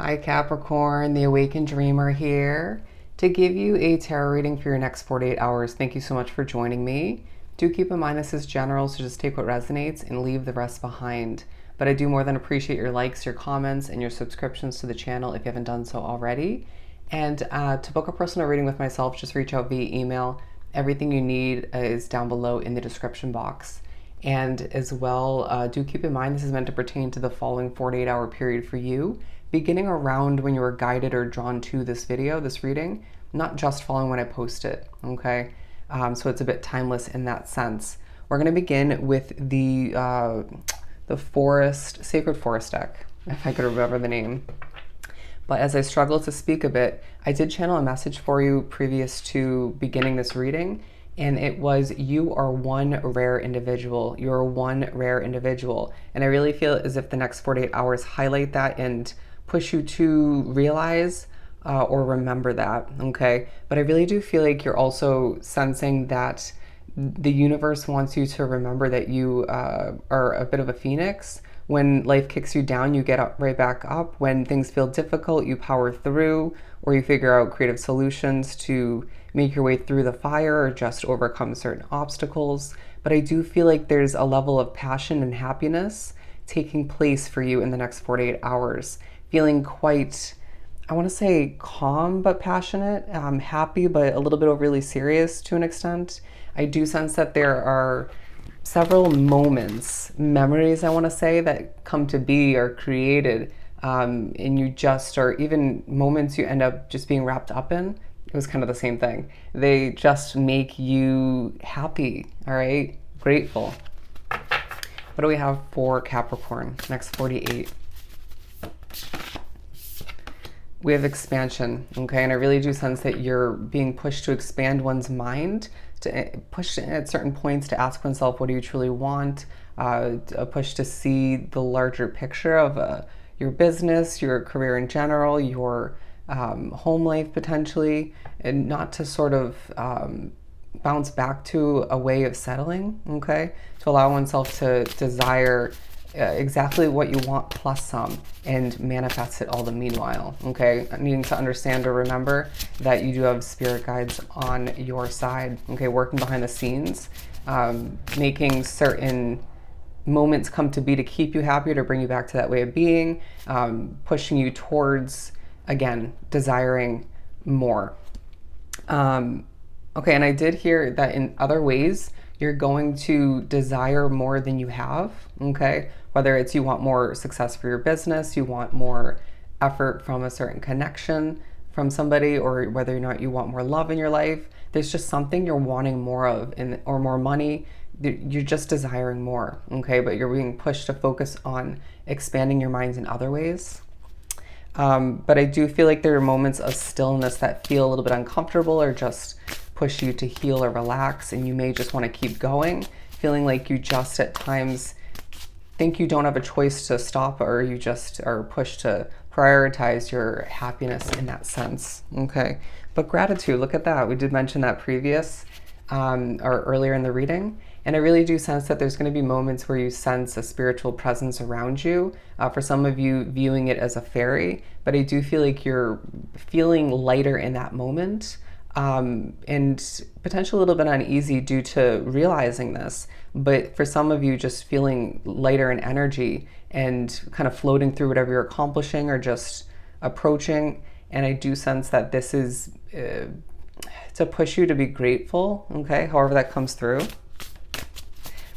Hi Capricorn, the Awakened Dreamer here to give you a tarot reading for your next 48 hours. Thank you so much for joining me. Do keep in mind this is general, so just take what resonates and leave the rest behind. But I do more than appreciate your likes, your comments, and your subscriptions to the channel if you haven't done so already. And to book a personal reading with myself, just reach out via email. Everything you need is down below in the description box. And as well, do keep in mind this is meant to pertain to the following 48-hour period for you, beginning around when you were guided or drawn to this video, this reading, not just following when I post it, okay? So it's a bit timeless in that sense. We're going to begin with the Sacred Forest deck, if I could remember the name. But as I struggle to speak a bit, I did channel a message for you previous to beginning this reading, and it was, you are one rare individual. You're one rare individual. And I really feel as if the next 48 hours highlight that and push you to realize or remember that, okay? But I really do feel like you're also sensing that the universe wants you to remember that you are a bit of a phoenix. When life kicks you down, you get up, right back up. When things feel difficult, you power through, or you figure out creative solutions to make your way through the fire or just overcome certain obstacles. But I do feel like there's a level of passion and happiness taking place for you in the next 48 hours. Feeling quite, I want to say calm but passionate, happy but a little bit overly serious to an extent. I do sense that there are several moments, memories, I want to say, that come to be or created, and you just, or even moments you end up just being wrapped up in. It was kind of the same thing. They just make you happy, all right? Grateful. What do we have for Capricorn, next 48? We have expansion, okay? And I really do sense that you're being pushed to expand one's mind, to push at certain points to ask oneself, what do you truly want? A push to see the larger picture of your business, your career in general, your home life potentially, and not to sort of bounce back to a way of settling, okay? To allow oneself to desire exactly what you want plus some and manifest it all the meanwhile, okay? Needing to understand or remember that you do have spirit guides on your side, okay? Working behind the scenes, making certain moments come to be to keep you happy, to bring you back to that way of being, pushing you towards, again, desiring more. Okay, and I did hear that in other ways, you're going to desire more than you have, okay? Whether it's you want more success for your business, you want more effort from a certain connection from somebody, or whether or not you want more love in your life. There's just something you're wanting more of, or more money. You're just desiring more, okay? But you're being pushed to focus on expanding your minds in other ways. But I do feel like there are moments of stillness that feel a little bit uncomfortable or just push you to heal or relax, and you may just want to keep going, feeling like you just at times think you don't have a choice to stop, or you just are pushed to prioritize your happiness in that sense, okay? But gratitude, look at that. We did mention that previous or earlier in the reading. And I really do sense that there's going to be moments where you sense a spiritual presence around you. For some of you, viewing it as a fairy, but I do feel like you're feeling lighter in that moment, and potentially a little bit uneasy due to realizing this. But for some of you, just feeling lighter in energy and kind of floating through whatever you're accomplishing or just approaching. And I do sense that this is to push you to be grateful, okay, however that comes through.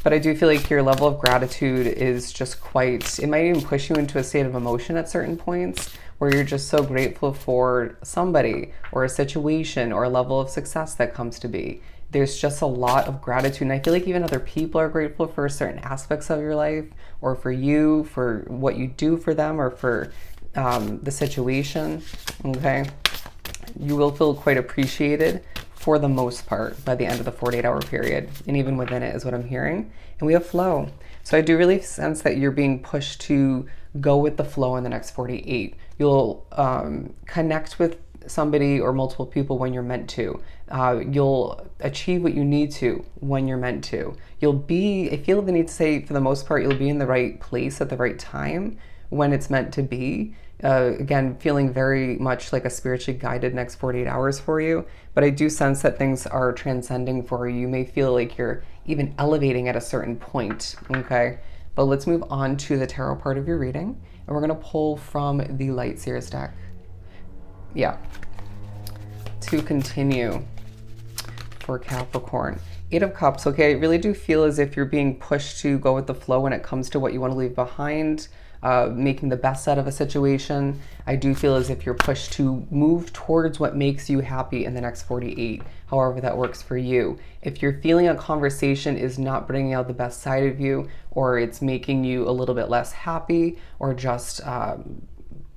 But I do feel like your level of gratitude is just quite, it might even push you into a state of emotion at certain points where you're just so grateful for somebody or a situation or a level of success that comes to be. There's just a lot of gratitude. And I feel like even other people are grateful for certain aspects of your life, or for you, for what you do for them, or for the situation, okay? You will feel quite appreciated for the most part by the end of the 48-hour period, and even within it is what I'm hearing. And we have flow. So I do really sense that you're being pushed to go with the flow in the next 48. You'll connect with somebody or multiple people when you're meant to. You'll achieve what you need to when you're meant to. You'll be, I feel the need to say, for the most part, you'll be in the right place at the right time when it's meant to be. Again, feeling very much like a spiritually guided next 48 hours for you. But I do sense that things are transcending for you. You may feel like you're even elevating at a certain point. Okay. But let's move on to the tarot part of your reading. And we're going to pull from the Light Seers deck. Yeah. To continue for Capricorn. Eight of Cups. Okay. I really do feel as if you're being pushed to go with the flow when it comes to what you want to leave behind. Making the best out of a situation. I do feel as if you're pushed to move towards what makes you happy in the next 48, however that works for you. If you're feeling a conversation is not bringing out the best side of you, or it's making you a little bit less happy, or just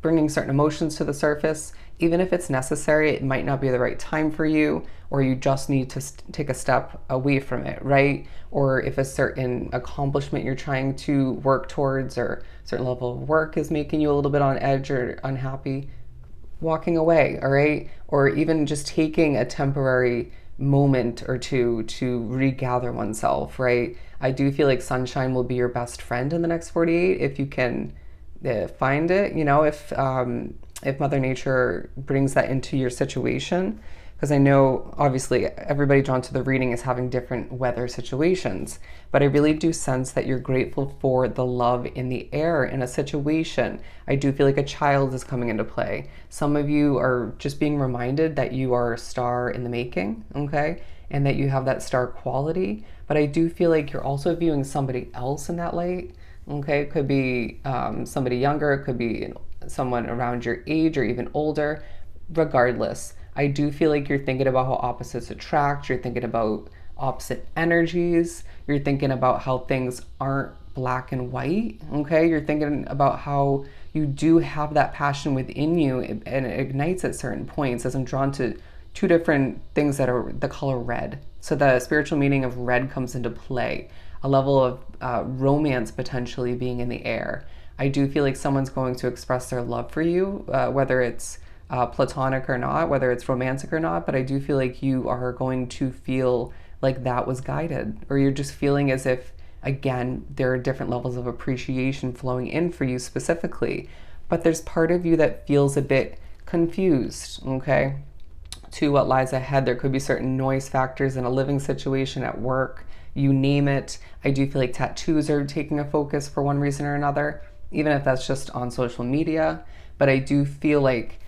bringing certain emotions to the surface, even if it's necessary, it might not be the right time for you, or you just need to take a step away from it, right? Or if a certain accomplishment you're trying to work towards, or a certain level of work is making you a little bit on edge or unhappy, walking away, all right? Or even just taking a temporary moment or two to regather oneself, right? I do feel like sunshine will be your best friend in the next 48 if you can find it, if Mother Nature brings that into your situation. Because I know, obviously, everybody drawn to the reading is having different weather situations. But I really do sense that you're grateful for the love in the air in a situation. I do feel like a child is coming into play. Some of you are just being reminded that you are a star in the making, okay? And that you have that star quality. But I do feel like you're also viewing somebody else in that light, okay? It could be somebody younger. It could be someone around your age or even older. Regardless, I do feel like you're thinking about how opposites attract. You're thinking about opposite energies. You're thinking about how things aren't black and white, okay? You're thinking about how you do have that passion within you and it ignites at certain points, as I'm drawn to two different things that are the color red. So the spiritual meaning of red comes into play, a level of romance potentially being in the air. I do feel like someone's going to express their love for you, whether it's platonic or not, whether it's romantic or not, but I do feel like you are going to feel like that was guided, or you're just feeling as if, again, there are different levels of appreciation flowing in for you specifically, but there's part of you that feels a bit confused, okay, to what lies ahead. There could be certain noise factors in a living situation, at work, you name it. I do feel like tattoos are taking a focus for one reason or another, even if that's just on social media, but I do feel like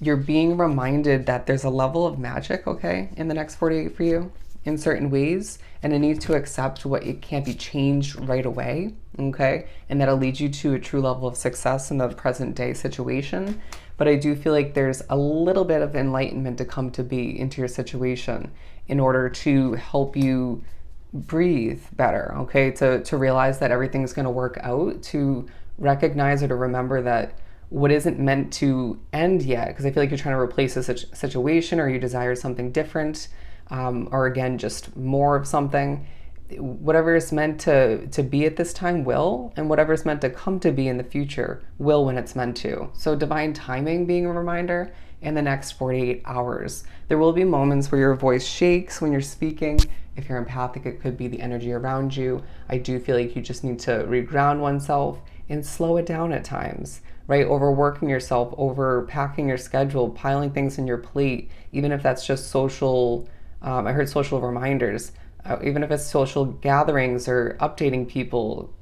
you're being reminded that there's a level of magic, okay, in the next 48 for you in certain ways, and it needs to accept what it can't be changed right away, okay, and that'll lead you to a true level of success in the present day situation. But I do feel like there's a little bit of enlightenment to come to be into your situation in order to help you breathe better, okay, to realize that everything's going to work out, to recognize or to remember that what isn't meant to end yet, because I feel like you're trying to replace a situation, or you desire something different, or again, just more of something. Whatever is meant to be at this time will, and whatever is meant to come to be in the future will when it's meant to. So divine timing being a reminder in the next 48 hours. There will be moments where your voice shakes when you're speaking. If you're empathic, it could be the energy around you. I do feel like you just need to reground oneself and slow it down at times, right? Overworking yourself, overpacking your schedule, piling things in your plate, even if that's just social, I heard social reminders, even if it's social gatherings or updating people,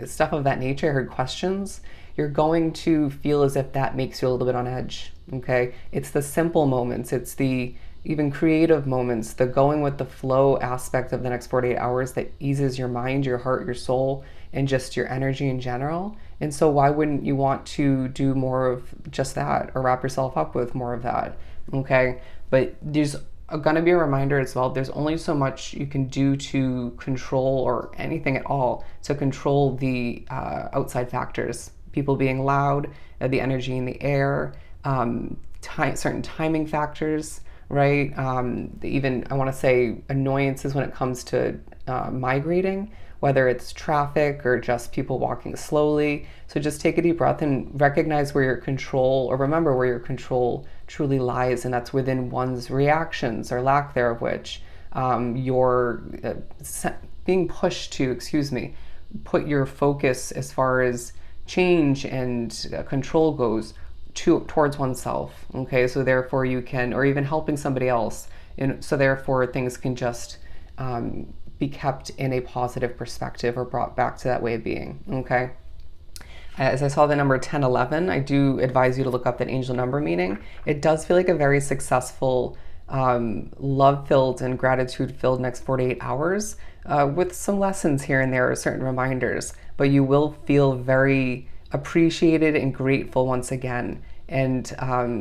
stuff of that nature. I heard questions. You're going to feel as if that makes you a little bit on edge, okay? It's the simple moments, it's the even creative moments, the going with the flow aspect of the next 48 hours that eases your mind, your heart, your soul, and just your energy in general. And so why wouldn't you want to do more of just that, or wrap yourself up with more of that, okay? But there's going to be a reminder as well, there's only so much you can do to control, or anything at all, to control the outside factors. People being loud, the energy in the air, certain timing factors, right? Even, I want to say, annoyances when it comes to migrating, whether it's traffic or just people walking slowly. So just take a deep breath and recognize where your control, or remember where your control truly lies, and that's within one's reactions, or lack thereof, which you're being pushed to, put your focus as far as change and control goes towards oneself. Okay, so therefore you can, or even helping somebody else, and so therefore things can just be kept in a positive perspective or brought back to that way of being. Okay. As I saw the number 1011, I do advise you to look up that angel number meaning. It does feel like a very successful, love-filled and gratitude-filled next 48 hours, with some lessons here and there, or certain reminders. But you will feel very appreciated and grateful once again, and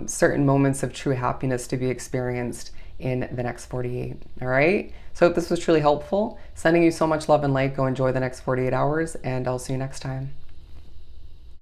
certain moments of true happiness to be experienced in the next 48. All right. So I hope this was truly helpful. Sending you so much love and light. Go enjoy the next 48 hours, and I'll see you next time.